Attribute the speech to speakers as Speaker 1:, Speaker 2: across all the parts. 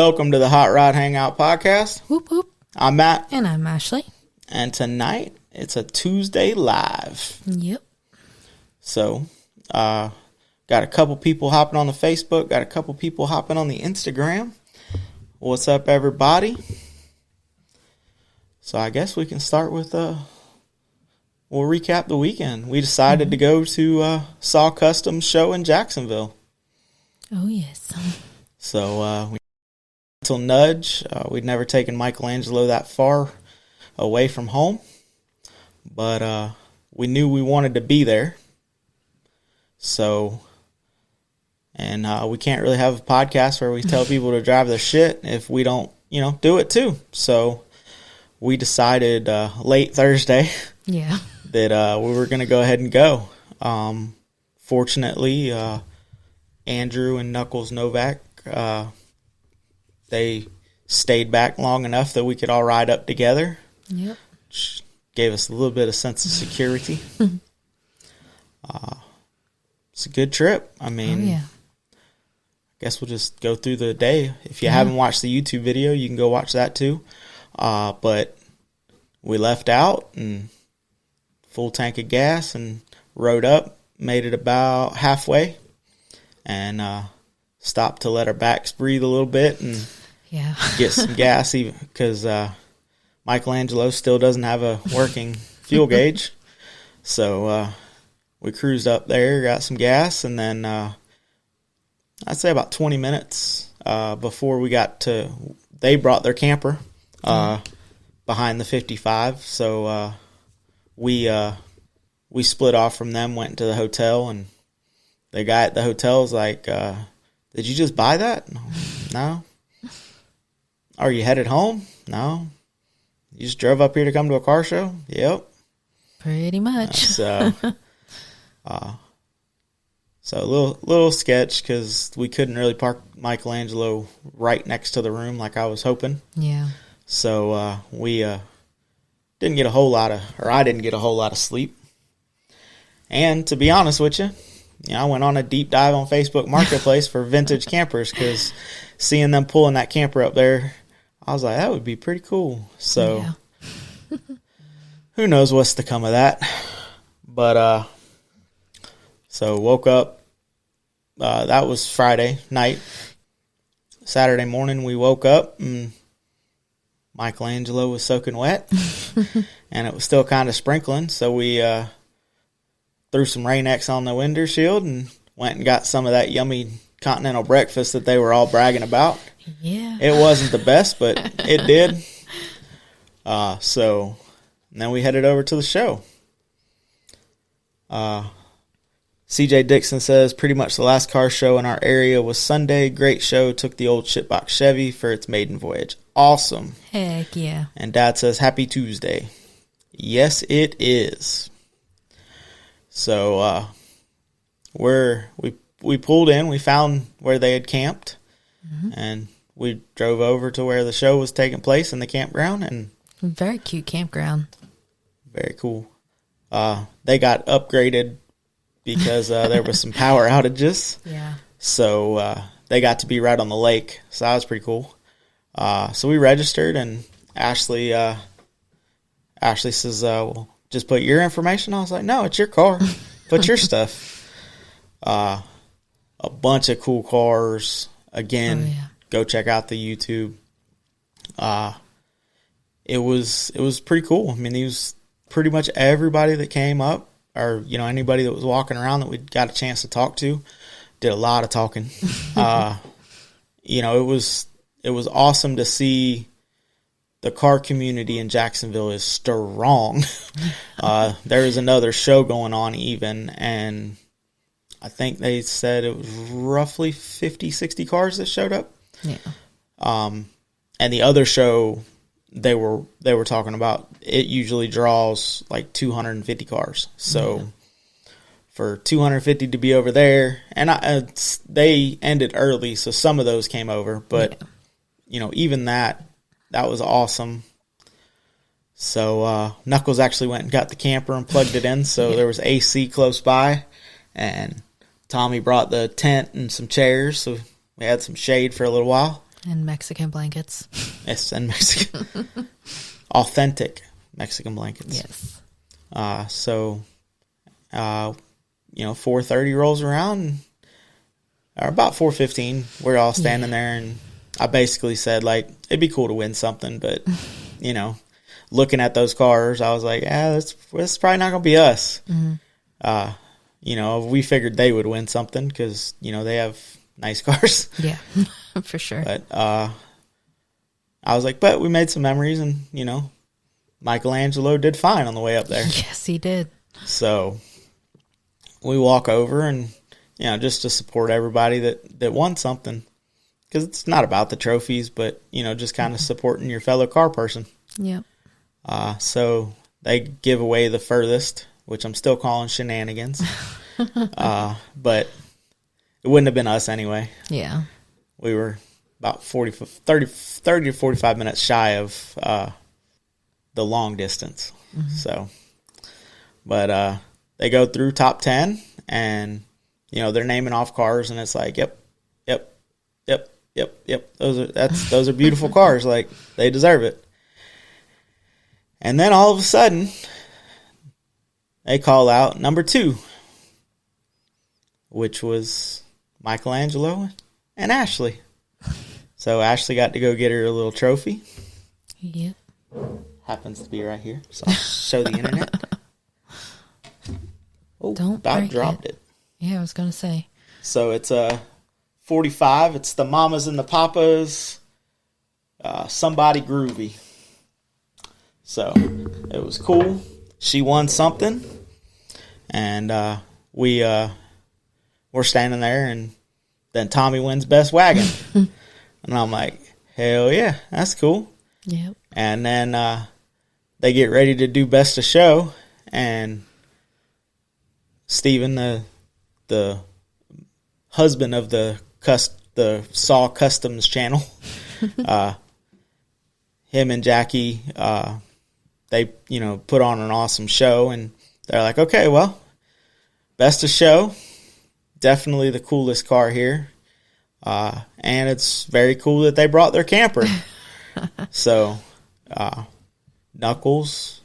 Speaker 1: Welcome to the Hot Rod Hangout podcast.
Speaker 2: Whoop, whoop.
Speaker 1: I'm Matt.
Speaker 2: And I'm Ashley.
Speaker 1: And tonight, it's a Tuesday live.
Speaker 2: Yep.
Speaker 1: So, got a couple people hopping on the Facebook. Got a couple people hopping on the Instagram. What's up, everybody? So, I guess we can start with, we'll recap the weekend. We decided to go to SAW Kustomz show in Jacksonville.
Speaker 2: Oh, yes.
Speaker 1: So, we until Nudge. We'd never taken Michelangelo that far away from home, but we knew we wanted to be there. So, and we can't really have a podcast where we tell people to drive their shit if we don't, do it too. So, we decided late Thursday that we were going to go ahead and go. Fortunately, Andrew and Knuckles Novak, they stayed back long enough that we could all ride up together.
Speaker 2: Yep.
Speaker 1: Which gave us a little bit of sense of security. It's a good trip. I mean, I guess we'll just go through the day. If you haven't watched the YouTube video, you can go watch that too. But we left out and full tank of gas and rode up, made it about halfway, and stopped to let our backs breathe a little bit and get some gas, even because Michelangelo still doesn't have a working fuel gauge. So we cruised up there, got some gas, and then I'd say about 20 minutes before we got to, they brought their camper behind the 55. So we split off from them, went to the hotel, and the guy at the hotel was like, did you just buy that? No. Are you headed home? No. You just drove up here to come to a car show? Yep.
Speaker 2: Pretty much.
Speaker 1: So a little sketch because we couldn't really park Michelangelo right next to the room like I was hoping.
Speaker 2: Yeah.
Speaker 1: So we didn't get a whole lot of, or I didn't get a whole lot of sleep. And to be honest with you, I went on a deep dive on Facebook Marketplace for vintage campers because seeing them pulling that camper up there, I was like, that would be pretty cool. So who knows what's to come of that. But so woke up. That was Friday night. Saturday morning we woke up and Michelangelo was soaking wet and it was still kind of sprinkling. So we threw some Rain-X on the window shield and went and got some of that yummy continental breakfast that they were all bragging about.
Speaker 2: Yeah. It
Speaker 1: wasn't the best, but it did. So and then we headed over to the show. CJ Dixon says, pretty much the last car show in our area was Sunday. Great show. Took the old shitbox Chevy for its maiden voyage. Awesome.
Speaker 2: Heck yeah.
Speaker 1: And Dad says, happy Tuesday. Yes, it is. So we pulled in. We found where they had camped, and we drove over to where the show was taking place in the campground. And
Speaker 2: very cute campground.
Speaker 1: Very cool. They got upgraded because there was some power outages.
Speaker 2: Yeah.
Speaker 1: So they got to be right on the lake. So that was pretty cool. So we registered, and Ashley says, well, just put your information. I was like, no, it's your car. Put your stuff. A bunch of cool cars. Again, go check out the YouTube. It was pretty cool. I mean, it was pretty much everybody that came up, or anybody that was walking around that we got a chance to talk to, did a lot of talking. It was awesome to see. The car community in Jacksonville is strong. There is another show going on even, and I think they said it was roughly 50, 60 cars that showed up.
Speaker 2: Yeah.
Speaker 1: And the other show they were talking about, it usually draws like 250 cars. So for 250 to be over there, and they ended early, so some of those came over, but even that was awesome. So Knuckles actually went and got the camper and plugged it in, so there was AC close by, and Tommy brought the tent and some chairs, so we had some shade for a little while.
Speaker 2: And Mexican blankets.
Speaker 1: Yes, and Mexican. Authentic Mexican blankets.
Speaker 2: Yes.
Speaker 1: So, 4:30 rolls around, or about 4:15, we're all standing there, and I basically said, like, it'd be cool to win something, but, looking at those cars, I was like, that's probably not going to be us. We figured they would win something because, they have nice cars.
Speaker 2: Yeah, for sure.
Speaker 1: But I was like, but we made some memories, and, Michelangelo did fine on the way up there.
Speaker 2: Yes, he did.
Speaker 1: So we walk over and, just to support everybody that won something. Because it's not about the trophies, but, just kind of supporting your fellow car person.
Speaker 2: Yep.
Speaker 1: So they give away the furthest, which I'm still calling shenanigans. But it wouldn't have been us anyway.
Speaker 2: Yeah.
Speaker 1: We were about 30 to 45 minutes shy of the long distance. So, but they go through top 10, and, they're naming off cars, and it's like, yep. Those are beautiful cars. Like, they deserve it. And then all of a sudden, they call out number 2, which was Michelangelo and Ashley. So Ashley got to go get her a little trophy.
Speaker 2: Yep.
Speaker 1: Happens to be right here. So I'll show the internet. Oh,
Speaker 2: Don't
Speaker 1: about dropped it.
Speaker 2: Yeah, I was going to say.
Speaker 1: So it's a 45. It's the Mamas and the Papas. Somebody Groovy. So it was cool. She won something. And we're standing there, and then Tommy wins Best Wagon. And I'm like, hell yeah, that's cool.
Speaker 2: Yep.
Speaker 1: And then they get ready to do Best of Show, and Steven, the husband of the SAW Kustomz channel, him and Jackie, they put on an awesome show, and they're like, okay, well, Best of Show, definitely the coolest car here, and it's very cool that they brought their camper. So Knuckles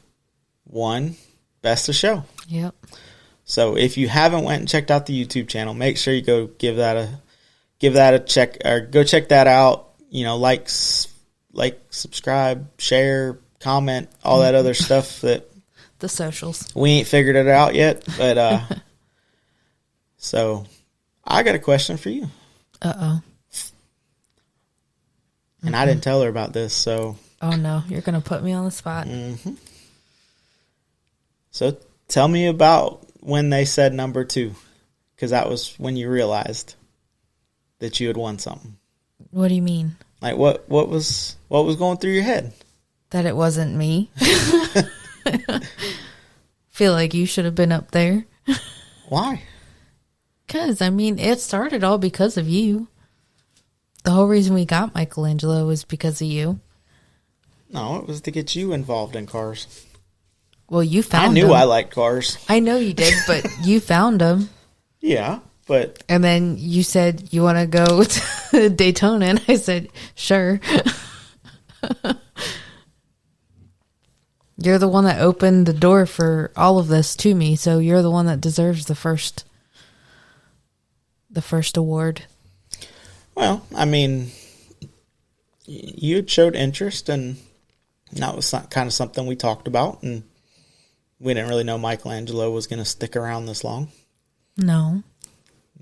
Speaker 1: won Best of Show.
Speaker 2: Yep.
Speaker 1: So if you haven't went and checked out the YouTube channel, make sure you go give that a check, or go check that out. Like, subscribe, share, comment, all that other stuff that
Speaker 2: the socials.
Speaker 1: We ain't figured it out yet, but so I got a question for you.
Speaker 2: Uh-oh.
Speaker 1: And I didn't tell her about this, so.
Speaker 2: Oh, no. You're going to put me on the spot.
Speaker 1: Mm-hmm. So tell me about when they said number 2, because that was when you realized that you had won something.
Speaker 2: What do you mean?
Speaker 1: Like, what was going through your head?
Speaker 2: That it wasn't me. Feel like you should have been up there.
Speaker 1: Why?
Speaker 2: Because, it started all because of you. The whole reason we got Michelangelo was because of you.
Speaker 1: No, it was to get you involved in cars.
Speaker 2: Well, you found
Speaker 1: I knew
Speaker 2: them.
Speaker 1: I liked cars.
Speaker 2: I know you did, but you found them.
Speaker 1: Yeah, but...
Speaker 2: And then you said, you want to go to Daytona? And I said, sure. You're the one that opened the door for all of this to me, so you're the one that deserves the first award.
Speaker 1: Well, you had showed interest, and that was kind of something we talked about, and we didn't really know Michelangelo was going to stick around this long.
Speaker 2: No.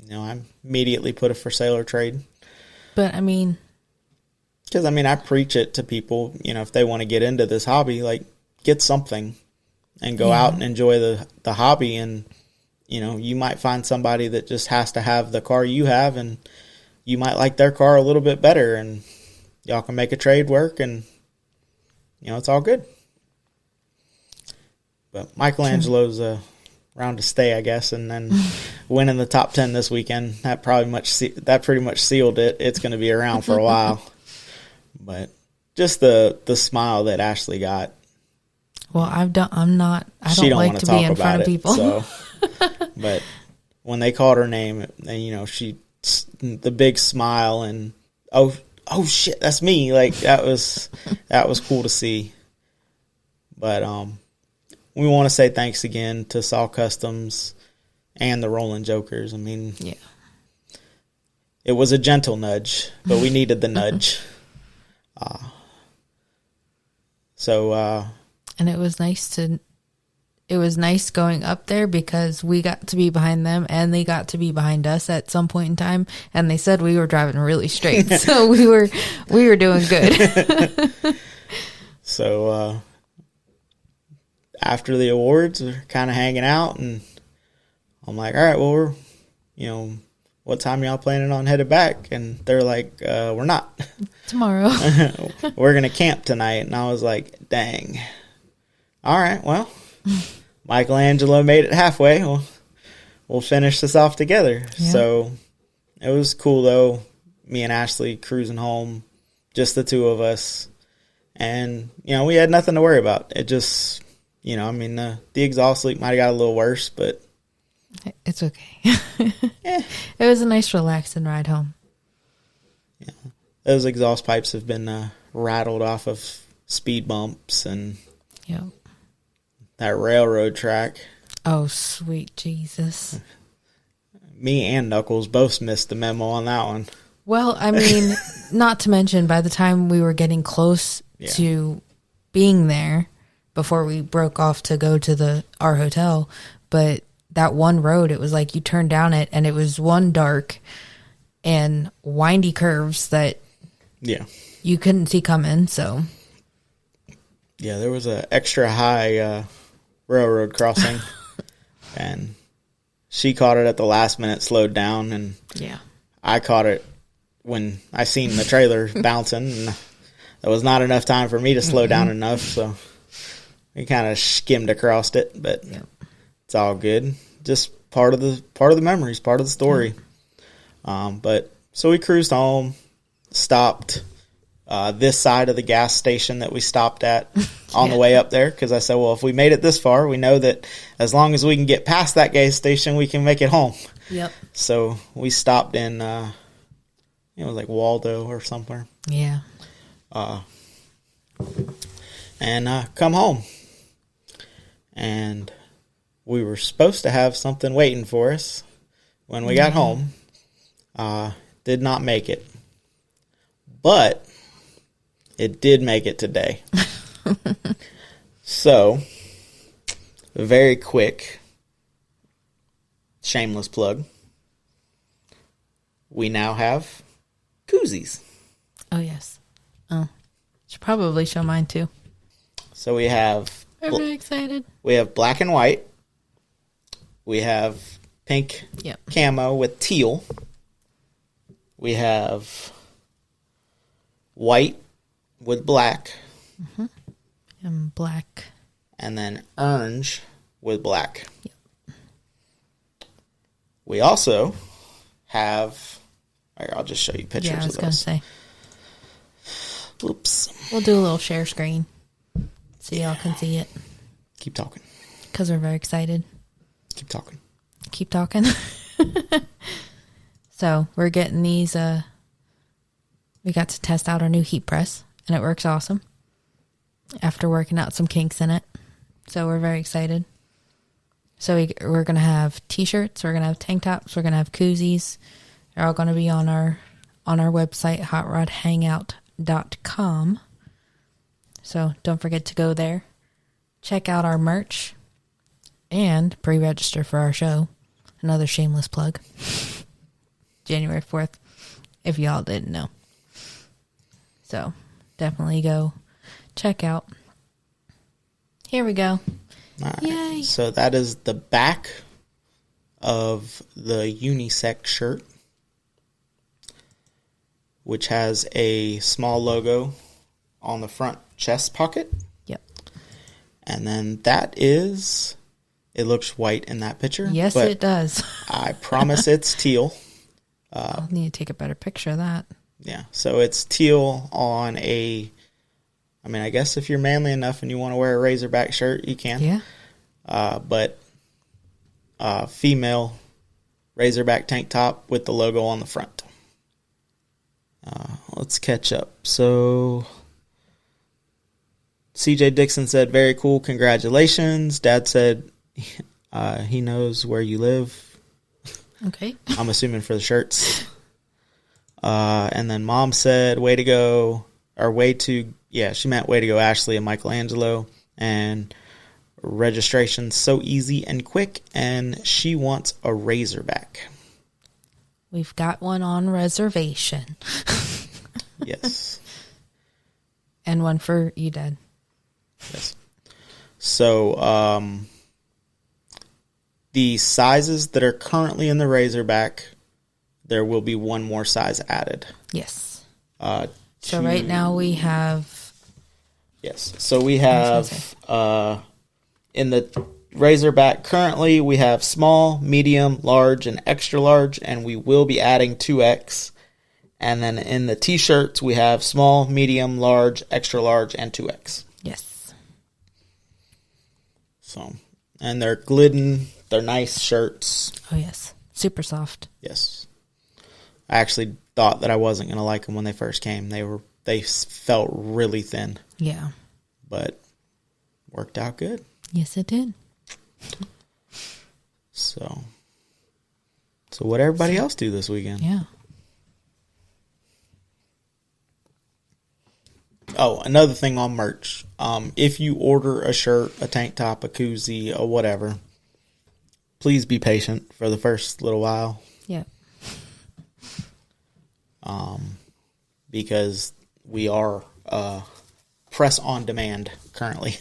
Speaker 1: I immediately put a for sale or trade.
Speaker 2: But,
Speaker 1: Because, I preach it to people, if they want to get into this hobby, like, get something and go out and enjoy the hobby, and, you might find somebody that just has to have the car you have, and you might like their car a little bit better, and y'all can make a trade work, and, it's all good. But Michelangelo's around to stay, I guess, and then winning the top 10 this weekend, that pretty much sealed it. It's going to be around for a while. But just the smile that Ashley got.
Speaker 2: Well, I don't like to be in front of people.
Speaker 1: So, but when they called her name, and the big smile, and oh oh shit, that's me. Like that was cool to see. But we want to say thanks again to SAW Kustomz and the Rolling Jokers. I mean,
Speaker 2: yeah,
Speaker 1: it was a gentle nudge, but we needed the nudge.
Speaker 2: And it was nice going up there because we got to be behind them and they got to be behind us at some point in time. And they said we were driving really straight. So we were doing good.
Speaker 1: So, after the awards, we're kind of hanging out and I'm like, all right, well, what time y'all planning on headed back? And they're like, we're not.
Speaker 2: Tomorrow.
Speaker 1: We're going to camp tonight. And I was like, dang. All right, well, Michelangelo made it halfway. We'll finish this off together. Yeah. So it was cool, though, me and Ashley cruising home, just the two of us. And, we had nothing to worry about. It just, the exhaust leak might have got a little worse, but
Speaker 2: it's okay. It was a nice, relaxing ride home.
Speaker 1: Yeah, those exhaust pipes have been rattled off of speed bumps and that railroad track.
Speaker 2: Oh, sweet Jesus!
Speaker 1: Me and Knuckles both missed the memo on that one.
Speaker 2: Well, I mean, not to mention, by the time we were getting close to being there, before we broke off to go to our hotel, but that one road, it was like you turned down it and it was one dark and windy curves that you couldn't see coming. So
Speaker 1: yeah, there was a extra high railroad crossing and she caught it at the last minute, slowed down, and I caught it when I seen the trailer bouncing, and there was not enough time for me to slow down enough, so we kind of skimmed across it, but it's all good. Just part of the memories, part of the story. But so we cruised home, stopped this side of the gas station that we stopped at on the way up there, because I said, well, if we made it this far, we know that as long as we can get past that gas station, we can make it home.
Speaker 2: Yep.
Speaker 1: So we stopped in, it was like Waldo or somewhere.
Speaker 2: Yeah.
Speaker 1: And come home. And we were supposed to have something waiting for us when we got home. Did not make it. But it did make it today. So, very quick, shameless plug. We now have koozies.
Speaker 2: Oh, yes. Oh, should probably show mine too.
Speaker 1: So we have...
Speaker 2: I'm very excited.
Speaker 1: We have black and white. We have pink camo with teal. We have white with black.
Speaker 2: Mm-hmm. And black.
Speaker 1: And then orange with black.
Speaker 2: Yep.
Speaker 1: We also have... I'll just show you pictures of those.
Speaker 2: Yeah, I was going to say.
Speaker 1: Oops.
Speaker 2: We'll do a little share screen so y'all can see it.
Speaker 1: Keep talking.
Speaker 2: Because we're very excited.
Speaker 1: Keep talking.
Speaker 2: Keep talking. So we're getting these. We got to test out our new heat press, and it works awesome. After working out some kinks in it, so we're very excited. So we're gonna have t-shirts, we're gonna have tank tops, we're gonna have koozies. They're all gonna be on our website, hotrodhangout.com. So don't forget to go there, check out our merch, and pre-register for our show. Another shameless plug. January 4th, if y'all didn't know. So definitely go check out. Here we go.
Speaker 1: All right.
Speaker 2: Yay.
Speaker 1: So that is the back of the unisex shirt, which has a small logo on the front chest pocket.
Speaker 2: Yep.
Speaker 1: And then that is... It looks white in that picture.
Speaker 2: Yes, it does.
Speaker 1: I promise it's teal.
Speaker 2: I'll need to take a better picture of that.
Speaker 1: Yeah, so it's teal on a... I mean, I guess if you're manly enough and you want to wear a Razorback shirt, you can.
Speaker 2: Yeah.
Speaker 1: But female Razorback tank top with the logo on the front. Let's catch up. So, CJ Dixon said, very cool, congratulations. Dad said he knows where you live.
Speaker 2: Okay.
Speaker 1: I'm assuming for the shirts. And then Mom said, way to go, or she meant way to go, Ashley and Michelangelo. And registration's so easy and quick, and she wants a Razorback.
Speaker 2: We've got one on reservation.
Speaker 1: Yes.
Speaker 2: And one for you, Dad.
Speaker 1: Yes. So, the sizes that are currently in the Razorback, there will be one more size added.
Speaker 2: Yes. So right now we have...
Speaker 1: Yes. So we have, in the Razorback currently, we have small, medium, large, and extra large, and we will be adding 2X. And then in the T-shirts, we have small, medium, large, extra large, and 2X.
Speaker 2: Yes.
Speaker 1: So, and they're Glidden. They're nice shirts.
Speaker 2: Oh, yes. Super soft.
Speaker 1: Yes. I actually thought that I wasn't going to like them when they first came. They felt really thin.
Speaker 2: Yeah.
Speaker 1: But worked out good.
Speaker 2: Yes, it did.
Speaker 1: So what everybody else do this weekend?
Speaker 2: Yeah.
Speaker 1: Oh, another thing on merch. If you order a shirt, a tank top, a koozie, or whatever, please be patient for the first little while.
Speaker 2: Yeah.
Speaker 1: Because we are press on demand currently.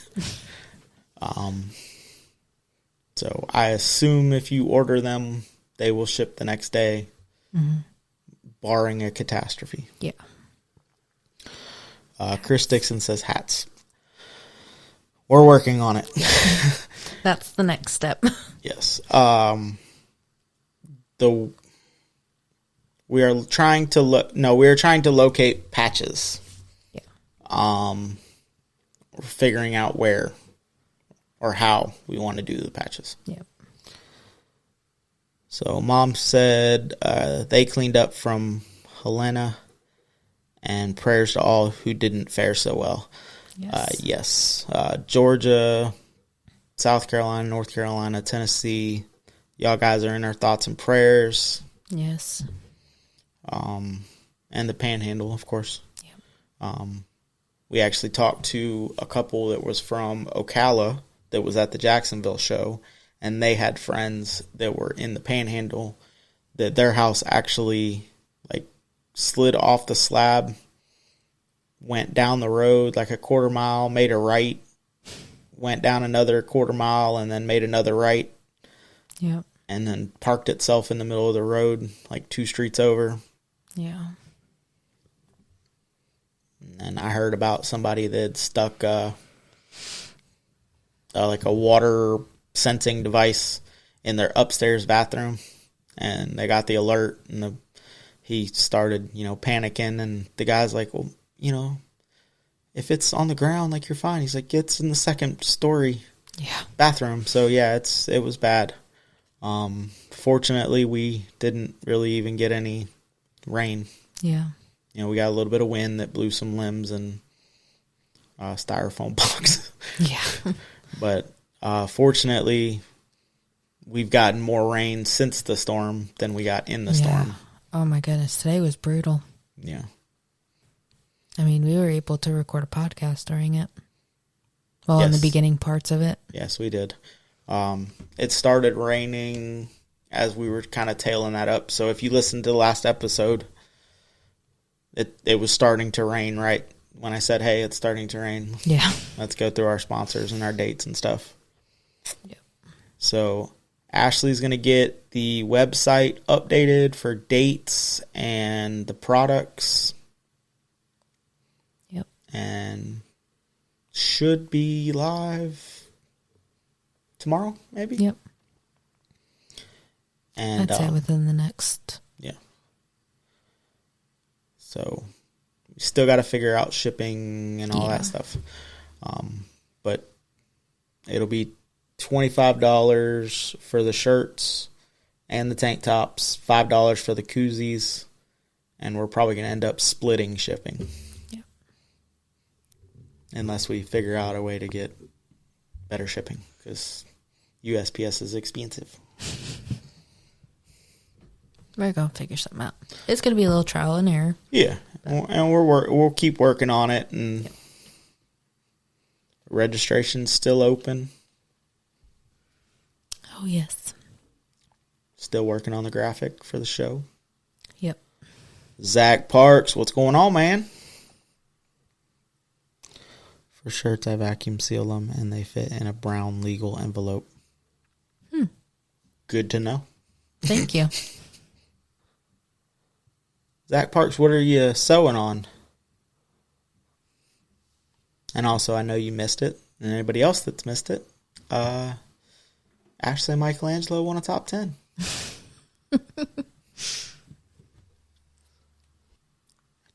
Speaker 1: So I assume if you order them, they will ship the next day, barring a catastrophe.
Speaker 2: Yeah.
Speaker 1: Chris Dixon says hats. We're working on it.
Speaker 2: That's the next step.
Speaker 1: Yes. We are trying to locate patches.
Speaker 2: Yeah.
Speaker 1: We're figuring out where or how we want to do the patches.
Speaker 2: Yeah.
Speaker 1: So Mom said they cleaned up from Helena, and prayers to all who didn't fare so well.
Speaker 2: Yes.
Speaker 1: Georgia, South Carolina, North Carolina, Tennessee, y'all guys are in our thoughts and prayers.
Speaker 2: Yes.
Speaker 1: And the Panhandle, of course.
Speaker 2: Yeah.
Speaker 1: We actually talked to a couple that was from Ocala that was at the Jacksonville show, and they had friends that were in the Panhandle that their house actually slid off the slab, went down the road like a quarter mile, made a right, went down another quarter mile, and then made another right.
Speaker 2: Yep.
Speaker 1: And then parked itself in the middle of the road, like 2 streets over.
Speaker 2: Yeah.
Speaker 1: And I heard about somebody that had stuck like a water sensing device in their upstairs bathroom, and they got the alert, and he started, panicking, and the guy's like, well, if it's on the ground, you're fine. He's like, it's in the second story bathroom. So yeah, it was bad. Fortunately, we didn't really even get any rain.
Speaker 2: Yeah.
Speaker 1: We got a little bit of wind that blew some limbs and styrofoam box.
Speaker 2: Yeah.
Speaker 1: But fortunately, we've gotten more rain since the storm than we got in the storm.
Speaker 2: Oh my goodness, today was brutal.
Speaker 1: Yeah.
Speaker 2: I mean, we were able to record a podcast during it. Well, in the beginning parts of it.
Speaker 1: Yes, we did. It started raining as we were kind of tailing that up. So if you listened to the last episode, it was starting to rain right when I said, hey, it's starting to rain.
Speaker 2: Yeah.
Speaker 1: Let's go through our sponsors and our dates and stuff.
Speaker 2: Yep.
Speaker 1: So Ashley's going to get the website updated for dates and the products.
Speaker 2: Yep.
Speaker 1: And should be live tomorrow, maybe?
Speaker 2: Yep.
Speaker 1: And
Speaker 2: I'd say within the next.
Speaker 1: Yeah. So we still got to figure out shipping and all that stuff. But it'll be $25 for the shirts and the tank tops, $5 for the koozies, And we're probably going to end up splitting shipping.
Speaker 2: Yep.
Speaker 1: Unless we figure out a way to get better shipping, because USPS is expensive.
Speaker 2: We're going to figure something out. It's going to be a little trial and error.
Speaker 1: Yeah. And we'll keep working on it. And yep. Registration's still open.
Speaker 2: Oh, yes.
Speaker 1: Still working on the graphic for the show.
Speaker 2: Yep.
Speaker 1: Zach Parks, what's going on, man? For shirts, I vacuum seal them, and they fit in a brown legal envelope. Good to know.
Speaker 2: Thank you.
Speaker 1: Zach Parks, what are you sewing on? And also, I know you missed it, and anybody else that's missed it, Ashley and Michelangelo won a top 10.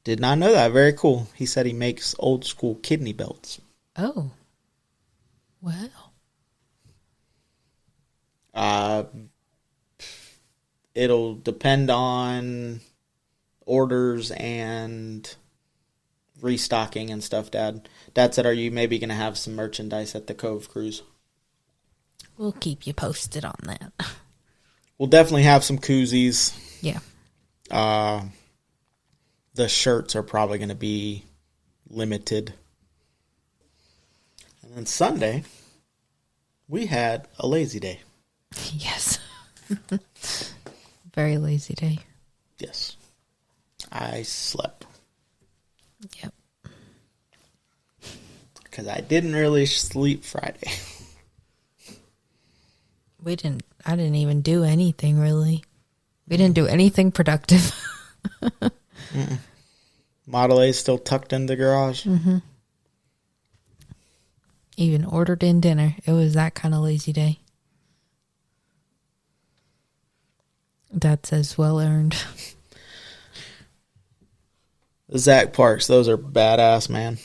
Speaker 1: Did not know that. Very cool. He said he makes old school kidney belts.
Speaker 2: Oh. Wow.
Speaker 1: It'll depend on orders and restocking and stuff, Dad. Dad said, are you maybe going to have some merchandise at the Cove Cruise?
Speaker 2: We'll keep you posted on that.
Speaker 1: We'll definitely have some koozies.
Speaker 2: Yeah.
Speaker 1: The shirts are probably going to be limited. And then Sunday, we had a lazy day.
Speaker 2: Yes. Very lazy day.
Speaker 1: Yes. I slept.
Speaker 2: Yep.
Speaker 1: Because I didn't really sleep Friday.
Speaker 2: I didn't even do anything, really. We didn't do anything productive.
Speaker 1: Model A is still tucked in the garage.
Speaker 2: Mm-hmm. Even ordered in dinner. It was that kind of lazy day. Dad says well earned.
Speaker 1: Zach Parks, those are badass, man.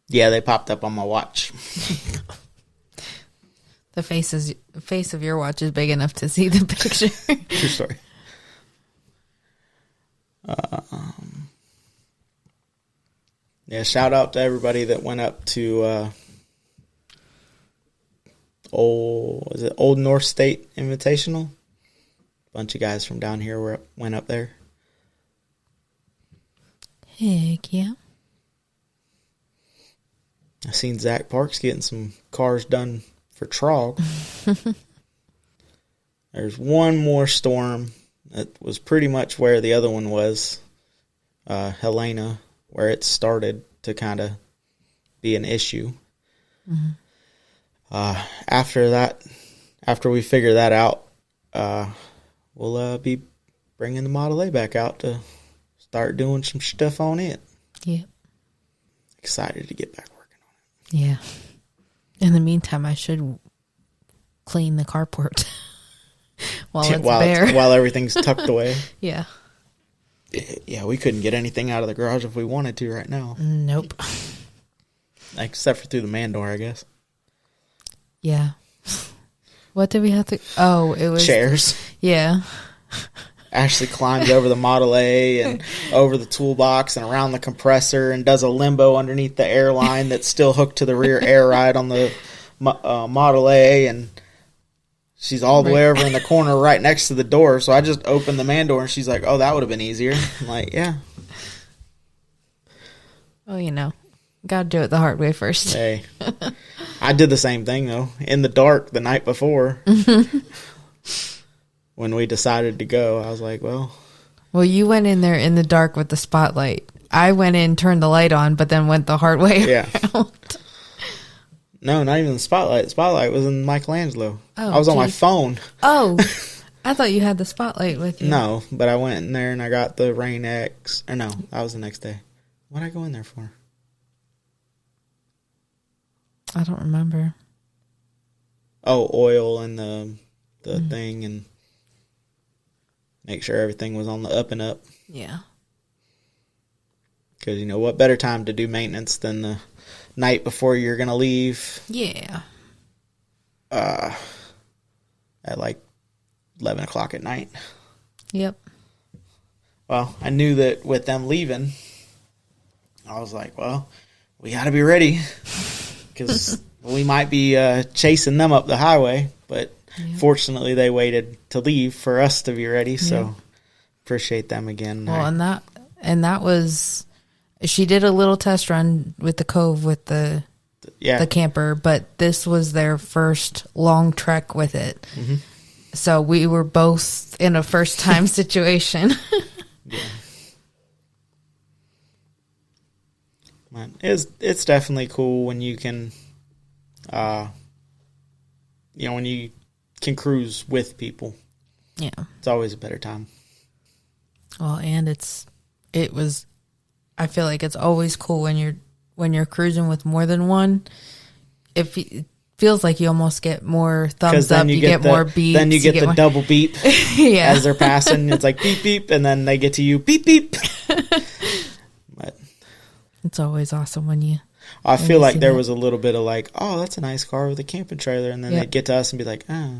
Speaker 1: Yeah, they popped up on my watch.
Speaker 2: The face of your watch is big enough to see the picture.
Speaker 1: True story. Yeah, shout out to everybody that went up to Old North State Invitational. A bunch of guys from down here went up there.
Speaker 2: Heck yeah.
Speaker 1: I seen Zach Parks getting some cars done for Trog. There's one more storm that was pretty much where the other one was, Helena, where it started to kind of be an issue. Mm-hmm. After we figure that out, we'll be bringing the Model A back out to start doing some stuff on it.
Speaker 2: Yep.
Speaker 1: Excited to get back working on it.
Speaker 2: Yeah. In the meantime, I should clean the carport while
Speaker 1: everything's tucked away.
Speaker 2: Yeah.
Speaker 1: Yeah, we couldn't get anything out of the garage if we wanted to right now.
Speaker 2: Nope.
Speaker 1: Except for through the man door, I guess.
Speaker 2: Yeah. What did we have to... Oh, it was...
Speaker 1: Chairs.
Speaker 2: Yeah.
Speaker 1: Ashley climbs over the Model A and over the toolbox and around the compressor and does a limbo underneath the air line that's still hooked to the rear air ride on the Model A, and she's all the way over in the corner right next to the door. So I just opened the man door and she's like, oh, that would have been easier. I'm like, yeah.
Speaker 2: Well, gotta do it the hard way first.
Speaker 1: Hey. I did the same thing, though, in the dark the night before. When we decided to go, I was like, well,
Speaker 2: you went in there in the dark with the spotlight. I went in, turned the light on, but then went the hard way around.
Speaker 1: No, not even the spotlight. The spotlight was in Michelangelo. I was on my phone.
Speaker 2: Oh, I thought you had the spotlight with you.
Speaker 1: No, but I went in there and I got the Rain X. Or no, that was the next day. What did I go in there for?
Speaker 2: I don't remember.
Speaker 1: Oh, oil and the thing, and make sure everything was on the up and up.
Speaker 2: Yeah.
Speaker 1: Because what better time to do maintenance than the night before you're going to leave?
Speaker 2: Yeah.
Speaker 1: At like 11 o'clock at night.
Speaker 2: Yep.
Speaker 1: Well, I knew that with them leaving, I was like, well, we got to be ready because we might be chasing them up the highway. But fortunately, they waited to leave for us to be ready. So appreciate them again.
Speaker 2: Well, and that was, she did a little test run with the Cove with the camper, but this was their first long trek with it. Mm-hmm. So we were both in a first time situation.
Speaker 1: Yeah. Man, it's definitely cool when you can, when you can cruise with people.
Speaker 2: Yeah.
Speaker 1: It's always a better time.
Speaker 2: Well, and I feel like it's always cool when you're cruising with more than one. It feels like you almost get more thumbs up, you get more beeps.
Speaker 1: Then you get the double beep
Speaker 2: yeah.
Speaker 1: as they're passing. It's like beep, beep, and then they get to you, beep, beep. But
Speaker 2: it's always awesome when you...
Speaker 1: I feel like there was a little bit of like, oh, that's a nice car with a camping trailer. And then they'd get to us and be like, oh.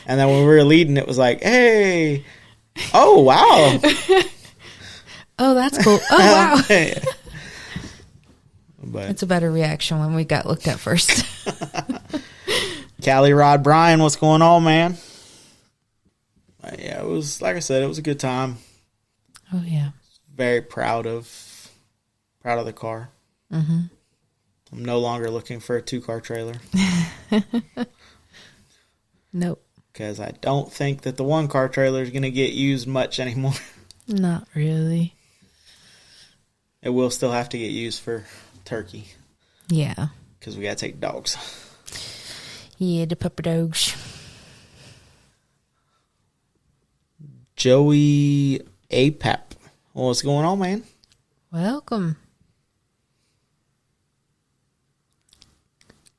Speaker 1: And then when we were leading, it was like, hey, oh, wow.
Speaker 2: Oh, that's cool. Oh, wow.
Speaker 1: But
Speaker 2: it's a better reaction when we got looked at first.
Speaker 1: Callie, Rod, Brian, what's going on, man? Yeah, it was, like I said, it was a good time.
Speaker 2: Oh, yeah.
Speaker 1: Very proud of the car.
Speaker 2: Mm-hmm.
Speaker 1: I'm no longer looking for a 2-car trailer.
Speaker 2: Nope.
Speaker 1: Because I don't think that the 1-car trailer is going to get used much anymore.
Speaker 2: Not really.
Speaker 1: It will still have to get used for turkey.
Speaker 2: Yeah.
Speaker 1: Because we got to take dogs.
Speaker 2: Yeah, the puppy dogs.
Speaker 1: Joey Apep. What's going on, man?
Speaker 2: Welcome.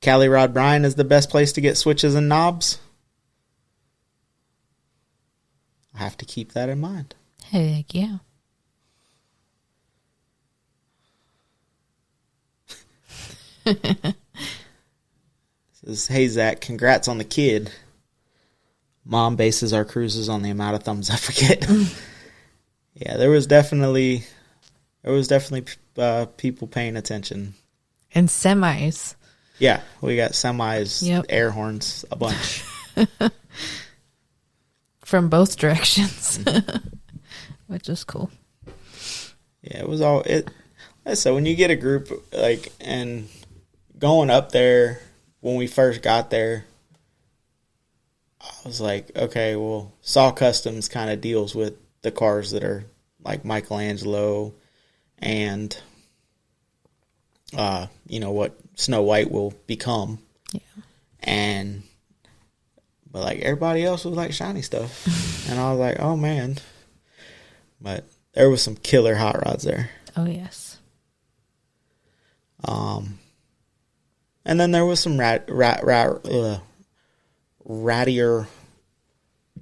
Speaker 1: Callie Rod Bryan is the best place to get switches and knobs. I have to keep that in mind.
Speaker 2: Heck yeah.
Speaker 1: Says, hey Zach, congrats on the kid. Mom bases our cruises on the amount of thumbs up we get. Yeah, there was definitely people paying attention.
Speaker 2: And semis.
Speaker 1: Yeah, we got semis, air horns, a bunch.
Speaker 2: From both directions. Which is cool.
Speaker 1: Yeah, it was all it. So when you get a group and going up there when we first got there, I was like, okay, well, SAW Kustomz kind of deals with the cars that are like Michelangelo and what Snow White will become. Yeah. But like everybody else was like shiny stuff. And I was like, oh man. But there was some killer hot rods there.
Speaker 2: Oh yes.
Speaker 1: And then there was some rattier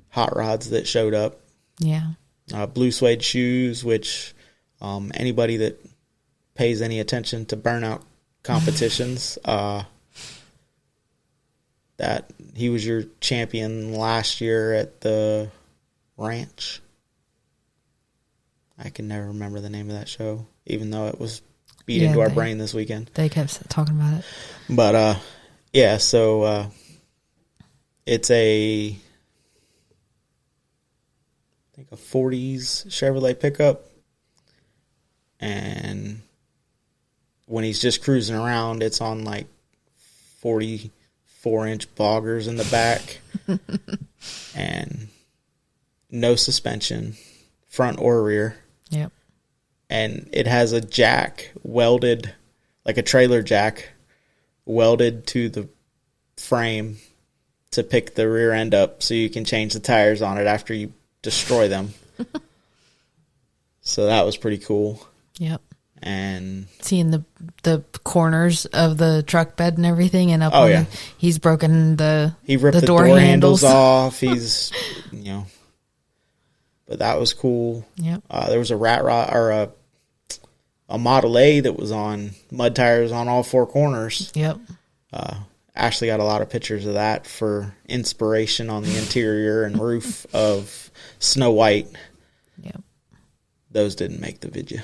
Speaker 1: hot rods that showed up.
Speaker 2: Yeah.
Speaker 1: Blue suede shoes, which anybody that pays any attention to burnout competitions, that he was your champion last year at the ranch. I can never remember the name of that show, even though it was beat into our brain this weekend.
Speaker 2: They kept talking about it.
Speaker 1: But, so it's a 40s Chevrolet pickup. And when he's just cruising around, it's on like 44-inch boggers in the back. And no suspension, front or rear.
Speaker 2: Yep.
Speaker 1: And it has a jack welded, like a trailer jack, welded to the frame to pick the rear end up so you can change the tires on it after you destroy them. So that was pretty cool.
Speaker 2: Yep.
Speaker 1: And
Speaker 2: seeing the corners of the truck bed and everything, and he's broken
Speaker 1: he ripped the door handles off. He's but that was cool.
Speaker 2: Yep.
Speaker 1: There was a rat rod or a Model A that was on mud tires on all 4 corners.
Speaker 2: Yep.
Speaker 1: Ashley got a lot of pictures of that for inspiration on the interior and roof of Snow White.
Speaker 2: Yep.
Speaker 1: Those didn't make the video.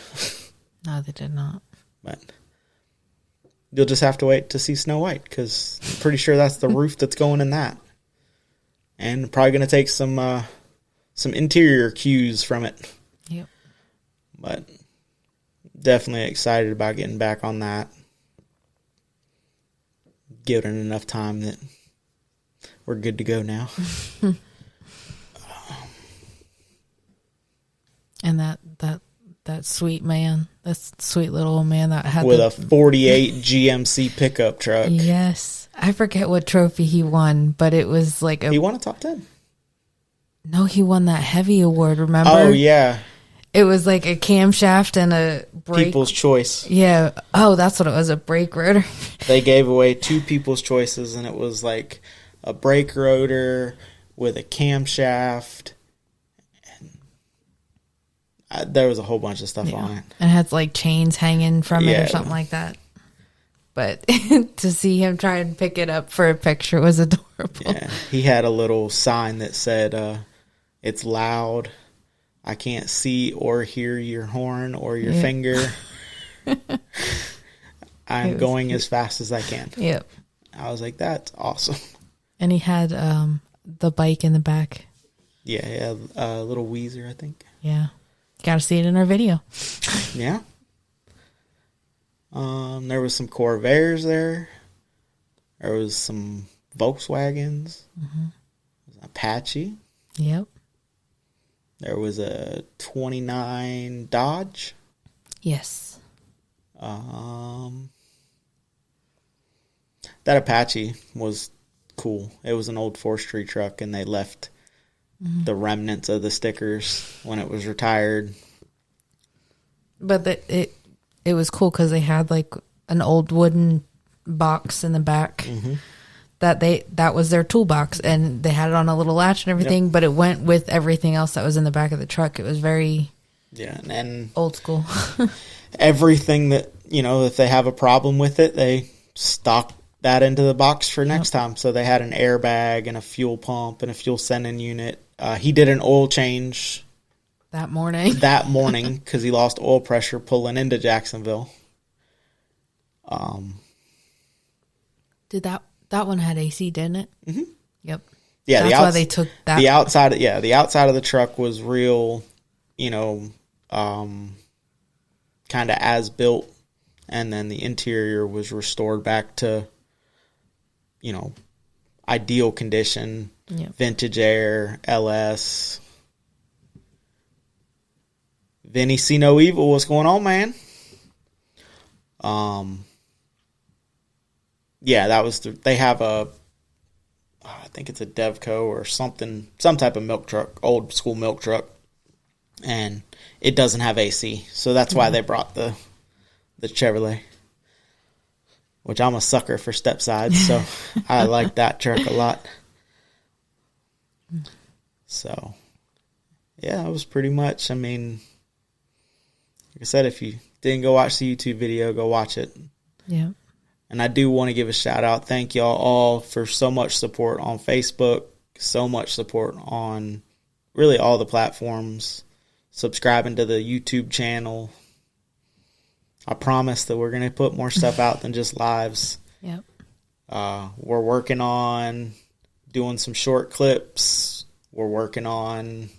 Speaker 2: No, they did not.
Speaker 1: But you'll just have to wait to see Snow White, because I'm pretty sure that's the roof that's going in that. And probably going to take some interior cues from it.
Speaker 2: Yep.
Speaker 1: But definitely excited about getting back on that. Give it enough time that we're good to go now.
Speaker 2: And that sweet man, that sweet little old man that had
Speaker 1: with a 48 GMC pickup truck.
Speaker 2: Yes. I forget what trophy he won, but it was like
Speaker 1: he won a top 10.
Speaker 2: No, he won that heavy award, remember?
Speaker 1: Oh, yeah.
Speaker 2: It was like a camshaft and a brake.
Speaker 1: People's Choice.
Speaker 2: Yeah. Oh, that's what it was, a brake rotor.
Speaker 1: They gave away 2 People's Choices, and it was like a brake rotor with a camshaft. And there was a whole bunch of stuff on it.
Speaker 2: And it had like chains hanging from it or something like that. But to see him try and pick it up for a picture was adorable.
Speaker 1: Yeah. He had a little sign that said, it's loud. I can't see or hear your horn or your finger. I'm going as fast as I can.
Speaker 2: Yep.
Speaker 1: I was like, that's awesome.
Speaker 2: And he had the bike in the back.
Speaker 1: Yeah, a little Weezer, I think.
Speaker 2: Yeah. Got to see it in our video.
Speaker 1: Yeah. There was some Corvairs there. There was some Volkswagens. Mm-hmm. Apache.
Speaker 2: Yep.
Speaker 1: There was a 29 Dodge.
Speaker 2: Yes.
Speaker 1: That Apache was cool. It was an old forestry truck, and they left the remnants of the stickers when it was retired.
Speaker 2: But it was cool because they had like an old wooden box in the back. Mm-hmm. That was their toolbox, and they had it on a little latch and everything, but it went with everything else that was in the back of the truck. It was very
Speaker 1: and
Speaker 2: old school.
Speaker 1: Everything that, if they have a problem with it, they stock that into the box for next time. So they had an airbag and a fuel pump and a fuel sending unit. He did an oil change
Speaker 2: that morning
Speaker 1: because he lost oil pressure pulling into Jacksonville.
Speaker 2: Did that one had AC, didn't it? Mm-hmm. Yep.
Speaker 1: Yeah,
Speaker 2: that's why they took that.
Speaker 1: The outside of the truck was real, kind of as built, and then the interior was restored back to, ideal condition. Yep. Vintage air, LS. Vinny See No Evil, what's going on, man? Yeah, that was they have I think it's a Devco or something, some type of milk truck, old school milk truck, and it doesn't have AC, so that's why they brought the Chevrolet, which I'm a sucker for step sides, so I like that truck a lot. So, yeah, it was pretty much, like I said, if you didn't go watch the YouTube video, go watch it.
Speaker 2: Yeah. And
Speaker 1: I do want to give a shout out. Thank y'all all for so much support on Facebook, so much support on really all the platforms, subscribing to the YouTube channel. I promise that we're going to put more stuff out than just lives.
Speaker 2: Yep.
Speaker 1: We're working on doing some short clips. We're working on,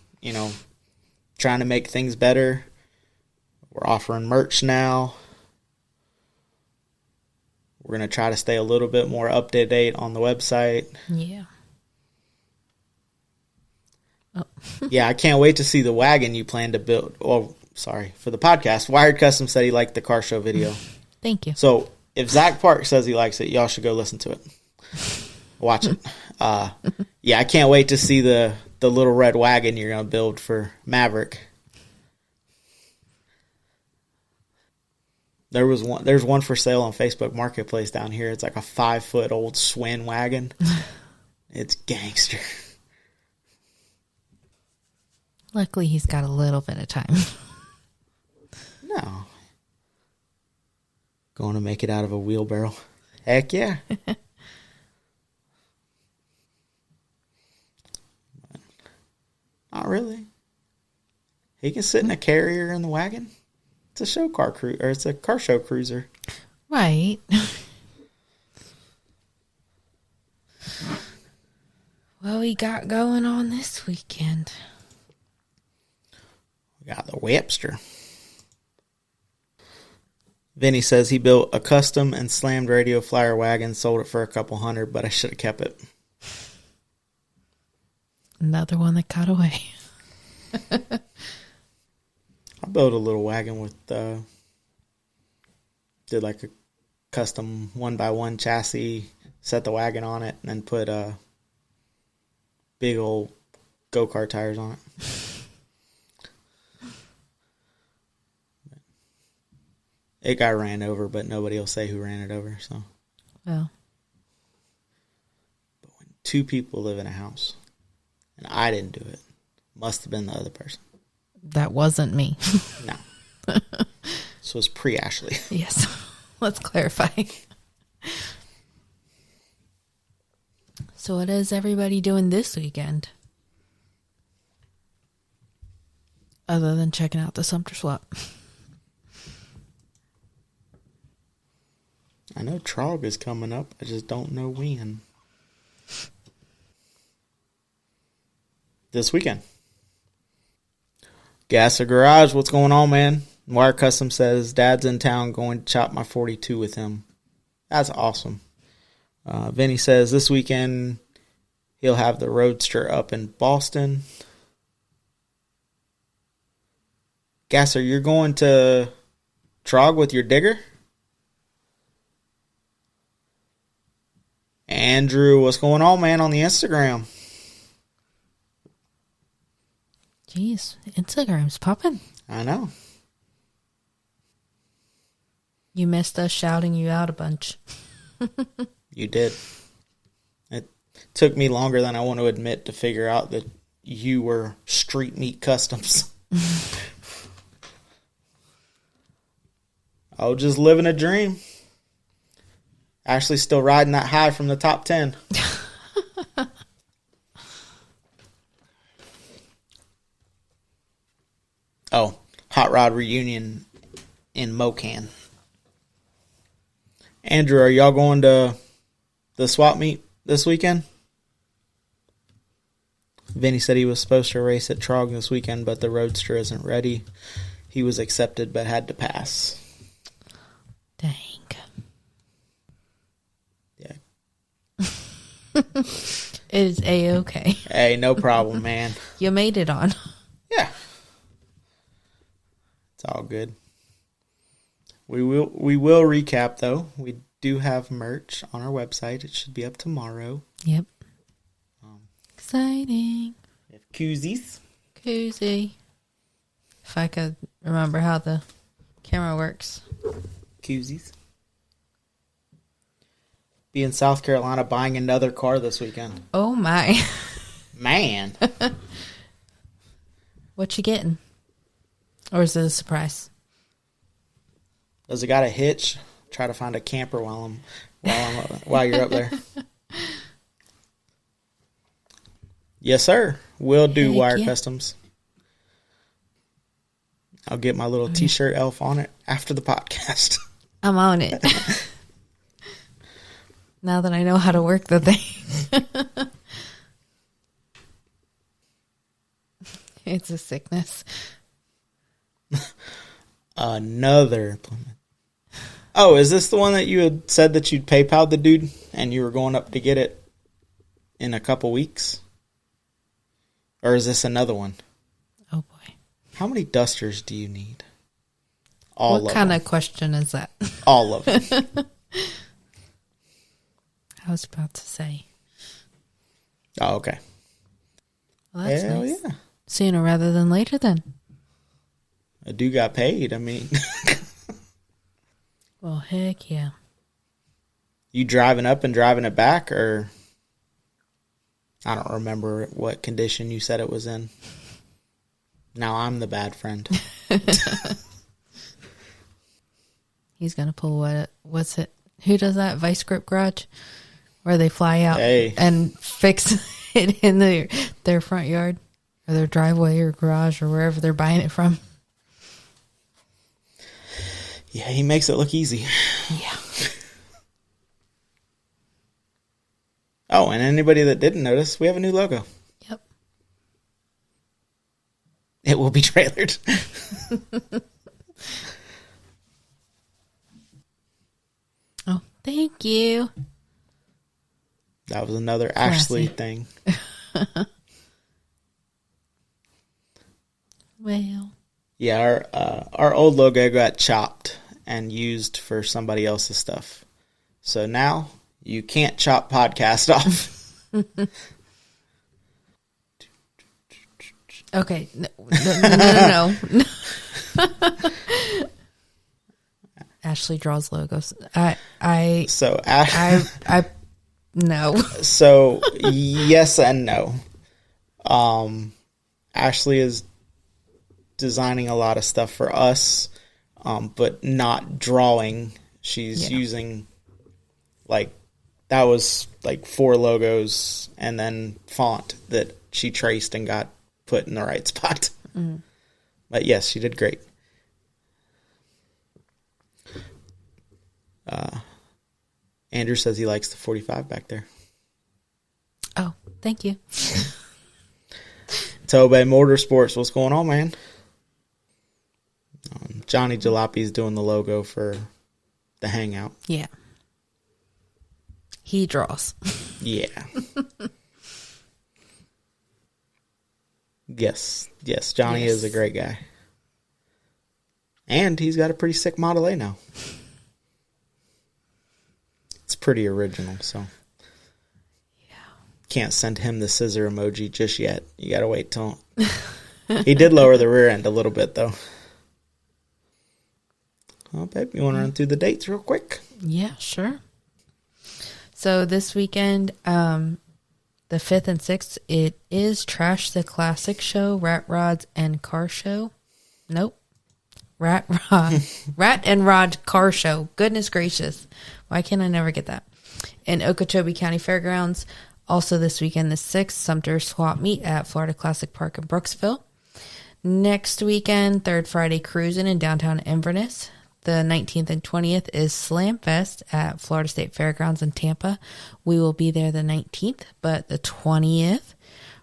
Speaker 1: trying to make things better. We're offering merch now. We're going to try to stay a little bit more up to date on the website.
Speaker 2: Yeah.
Speaker 1: Oh. Yeah, I can't wait to see the wagon you plan to build. Oh, sorry, for the podcast. Wired Custom said he liked the car show video.
Speaker 2: Thank you.
Speaker 1: So if Zach Park says he likes it, y'all should go listen to it. Watch it. Yeah, I can't wait to see the little red wagon you're going to build for Maverick. There's one for sale on Facebook Marketplace down here. It's like a 5-foot old Swin wagon. It's gangster.
Speaker 2: Luckily, he's got a little bit of time.
Speaker 1: No. Going to make it out of a wheelbarrow. Heck yeah. Not really. He can sit in a carrier in the wagon. It's a show car or it's a car show cruiser.
Speaker 2: Right. What we got going on this weekend?
Speaker 1: We got the Webster. Vinny says he built a custom and slammed radio flyer wagon, sold it for $200, but I should have kept it.
Speaker 2: Another one that got away.
Speaker 1: I built a little wagon with, did like a custom 1x1 chassis, set the wagon on it, and then put big old go-kart tires on it. It got ran over, but nobody will say who ran it over. So,
Speaker 2: well,
Speaker 1: but when two people live in a house, and I didn't do it, must have been the other person.
Speaker 2: That wasn't me.
Speaker 1: No, this was pre-Ashley.
Speaker 2: Yes, let's clarify. So, what is everybody doing this weekend, other than checking out the Sumter Swap?
Speaker 1: I know Trog is coming up. I just don't know when. This weekend. Gas or Garage, what's going on, man? Wire Custom says, Dad's in town, going to chop my 42 with him. That's awesome. Vinny says, this weekend he'll have the Roadster up in Boston. Gasser, you're going to Trog with your digger? Andrew, what's going on, man, on the Instagram?
Speaker 2: Jeez, Instagram's popping.
Speaker 1: I know.
Speaker 2: You missed us shouting you out a bunch.
Speaker 1: You did. It took me longer than I want to admit to figure out that you were Street Meat Customs. I was just living a dream. Ashley's still riding that high from the top 10. Oh, Hot Rod Reunion in Mocan. Andrew, are y'all going to the swap meet this weekend? Vinny said he was supposed to race at Trog this weekend, but the Roadster isn't ready. He was accepted but had to pass.
Speaker 2: Dang.
Speaker 1: Yeah.
Speaker 2: It is A-okay.
Speaker 1: Hey, no problem, man.
Speaker 2: You made it on.
Speaker 1: Yeah. It's all good. We will recap, though. We do have merch on our website. It should be up tomorrow.
Speaker 2: Yep. Exciting.
Speaker 1: We have koozies.
Speaker 2: Koozie. If I could remember how the camera works.
Speaker 1: Koozies. Be in South Carolina buying another car this weekend.
Speaker 2: Oh, my.
Speaker 1: Man.
Speaker 2: What you getting? Or is it a surprise?
Speaker 1: Does it got a hitch? Try to find a camper while you're up there. Yes, sir. We'll do Wire Customs. I'll get my little T-shirt elf on it after the podcast.
Speaker 2: I'm on it. Now that I know how to work the thing. It's a sickness.
Speaker 1: Another Plymouth. Oh, is this the one that you had said that you'd PayPal the dude and you were going up to get it in a couple weeks? Or is this another one?
Speaker 2: Oh, boy.
Speaker 1: How many dusters do you need? All of them.
Speaker 2: What kind of question is that?
Speaker 1: All of them.
Speaker 2: I was about to say.
Speaker 1: Oh, okay.
Speaker 2: Well, that's
Speaker 1: Hell
Speaker 2: nice.
Speaker 1: yeah.
Speaker 2: Sooner rather than later, then.
Speaker 1: A dude got paid. I mean.
Speaker 2: Well, heck yeah.
Speaker 1: You driving up and driving it back, or I don't remember what condition you said it was in. Now I'm the bad friend.
Speaker 2: He's going to pull what's it? Who does that? Vice Grip Garage? Where they fly out and fix it in their front yard or their driveway or garage or wherever they're buying it from.
Speaker 1: Yeah, he makes it look easy.
Speaker 2: Yeah.
Speaker 1: Oh, and anybody that didn't notice, we have a new logo.
Speaker 2: Yep.
Speaker 1: It will be trailered.
Speaker 2: Oh, thank you.
Speaker 1: That was another
Speaker 2: Classy.
Speaker 1: Ashley thing.
Speaker 2: Well.
Speaker 1: Yeah, our old logo got chopped and used for somebody else's stuff. So now you can't chop podcast off.
Speaker 2: Okay. No. Ashley draws logos. No.
Speaker 1: So yes and no. Ashley is designing a lot of stuff for us, but not drawing. She's using that was 4 logos and then font that she traced and got put in the right spot. Mm. But yes, she did great. Andrew says he likes the 45 back there.
Speaker 2: Oh, thank you.
Speaker 1: Tobey Motorsports, what's going on, man? Johnny Jalape's doing the logo for the Hangout.
Speaker 2: Yeah. He draws.
Speaker 1: Yeah. Yes, Johnny is a great guy. And he's got a pretty sick Model A now. It's pretty original, so.
Speaker 2: Yeah.
Speaker 1: Can't send him the scissor emoji just yet. You gotta wait till. He did lower the rear end a little bit, though. Well, babe, you want to run through the dates real quick?
Speaker 2: Yeah, sure. So this weekend, the 5th and 6th, it is Trash the Classic Show, Rat Rods and Car Show. Nope. Rat and Rod Car Show. Goodness gracious. Why can't I never get that? In Okeechobee County Fairgrounds. Also this weekend, the 6th, Sumter Swap Meet at Florida Classic Park in Brooksville. Next weekend, Third Friday Cruising in downtown Inverness. The 19th and 20th is Slam Fest at Florida State Fairgrounds in Tampa. We will be there the 19th, but the 20th,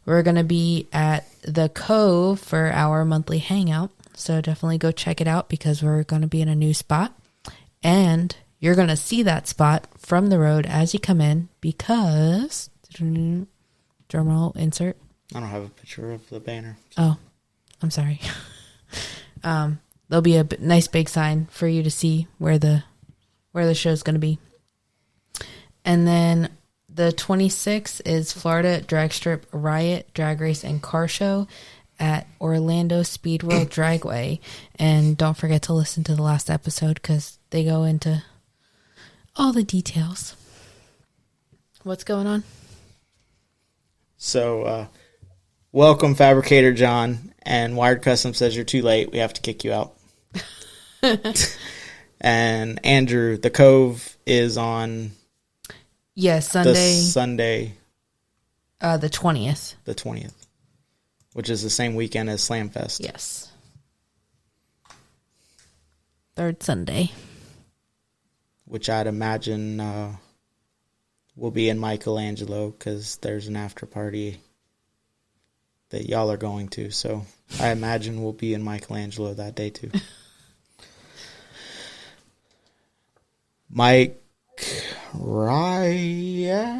Speaker 2: we're going to be at the Cove for our monthly hangout. So definitely go check it out because we're going to be in a new spot. And you're going to see that spot from the road as you come in because, drumroll insert.
Speaker 1: I don't have a picture of the banner.
Speaker 2: Oh, I'm sorry. There'll be a nice big sign for you to see where the show's going to be. And then the 26th is Florida Drag Strip Riot, Drag Race, and Car Show at Orlando Speed World Dragway. And don't forget to listen to the last episode because they go into all the details. What's going on?
Speaker 1: So, welcome, Fabricator John. And Wired Custom says you're too late. We have to kick you out. And Andrew, the Cove is on.
Speaker 2: Yes, Sunday.
Speaker 1: The
Speaker 2: 20th.
Speaker 1: The 20th, which is the same weekend as Slam Fest.
Speaker 2: Yes. Third Sunday.
Speaker 1: Which I'd imagine will be in Michelangelo because there's an after party that y'all are going to. So I imagine we'll be in Michelangelo that day too. Mike Raya,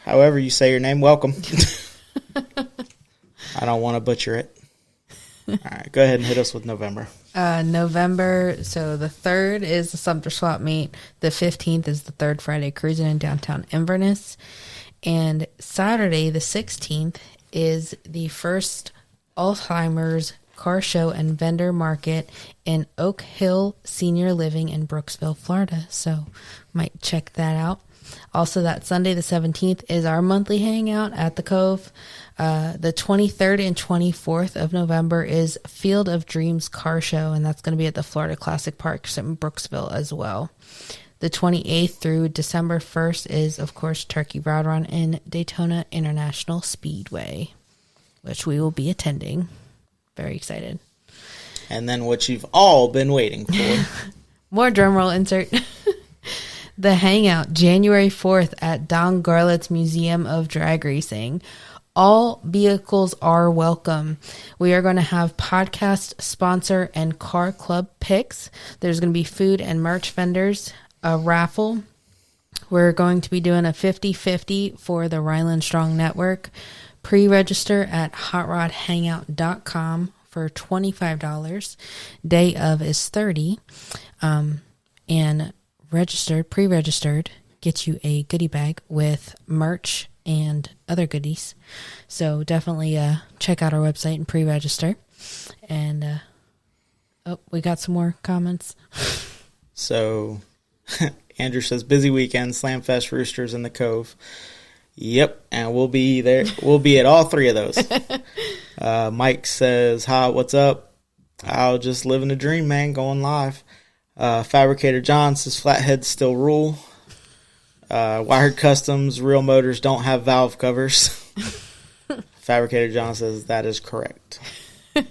Speaker 1: however you say your name, welcome. I don't want to butcher it. All right, go ahead and hit us with November.
Speaker 2: November, so the 3rd is the Sumter Swap Meet. The 15th is the Third Friday Cruising in downtown Inverness. And Saturday, the 16th, is the first Alzheimer's Car Show and Vendor Market in Oak Hill Senior Living in Brooksville, Florida. So might check that out. Also that Sunday, the 17th, is our monthly hangout at the Cove. The 23rd and 24th of November is Field of Dreams Car Show, and that's going to be at the Florida Classic Park in Brooksville as well. The 28th through December 1st is, of course, Turkey Rod Run in Daytona International Speedway, which we will be attending. Very excited.
Speaker 1: And then what you've all been waiting for.
Speaker 2: More drumroll insert. The Hangout, January 4th at Don Garlett's Museum of Drag Racing. All vehicles are welcome. We are going to have podcast sponsor and car club picks. There's going to be food and merch vendors, a raffle. We're going to be doing a 50-50 for the Ryland Strong Network. Pre-register at hotrodhangout.com for $25. Day of is $30. And pre-registered gets you a goodie bag with merch and other goodies. So definitely check out our website and pre-register. And we got some more comments.
Speaker 1: So Andrew says, busy weekend, Slamfest, Roosters in the Cove. Yep, and we'll be there. We'll be at all three of those. Mike says, hi, what's up? I'll just living the dream, man, going live. Fabricator John says, flatheads still rule. Wired Kustomz, real motors don't have valve covers. Fabricator John says, that is correct.
Speaker 2: All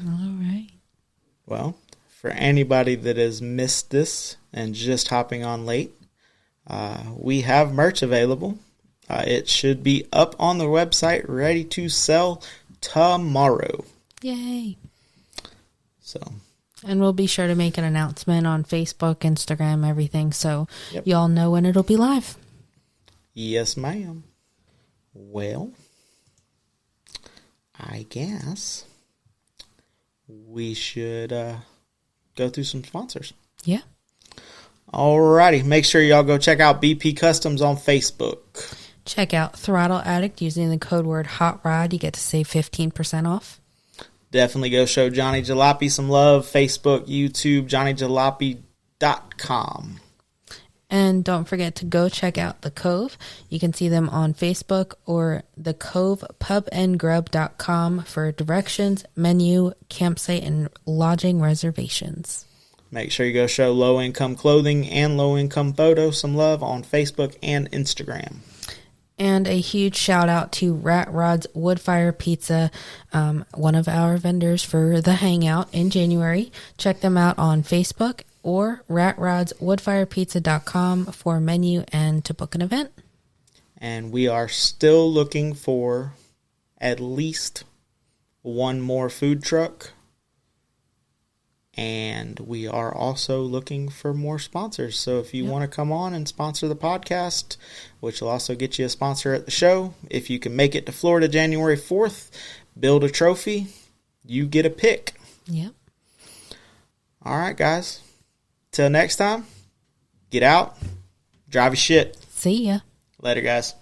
Speaker 2: right.
Speaker 1: Well, for anybody that has missed this and just hopping on late, we have merch available. It should be up on the website, ready to sell tomorrow.
Speaker 2: Yay.
Speaker 1: So,
Speaker 2: and we'll be sure to make an announcement on Facebook, Instagram, everything, so y'all know when it'll be live.
Speaker 1: Yes, ma'am. Well, I guess we should go through some sponsors.
Speaker 2: Yeah.
Speaker 1: Alrighty. Make sure y'all go check out BP Kustomz on Facebook.
Speaker 2: Check out Throttle Addict using the code word HOTROD. You get to save 15% off.
Speaker 1: Definitely go show Johnny Jalopy some love. Facebook, YouTube, JohnnyJalopy.com.
Speaker 2: And don't forget to go check out The Cove. You can see them on Facebook or thecovepubandgrub.com for directions, menu, campsite, and lodging reservations.
Speaker 1: Make sure you go show Low Income Clothing and Low Income Photo some love on Facebook and Instagram.
Speaker 2: And a huge shout out to Rat Rod's Woodfire Pizza, one of our vendors for the Hangout in January. Check them out on Facebook or ratrodswoodfirepizza.com for a menu and to book an event.
Speaker 1: And we are still looking for at least one more food truck. And we are also looking for more sponsors. So if you want to come on and sponsor the podcast, which will also get you a sponsor at the show, if you can make it to Florida January 4th, build a trophy, you get a pick.
Speaker 2: Yep.
Speaker 1: All right, guys. Till next time, get out, drive your shit.
Speaker 2: See ya.
Speaker 1: Later, guys.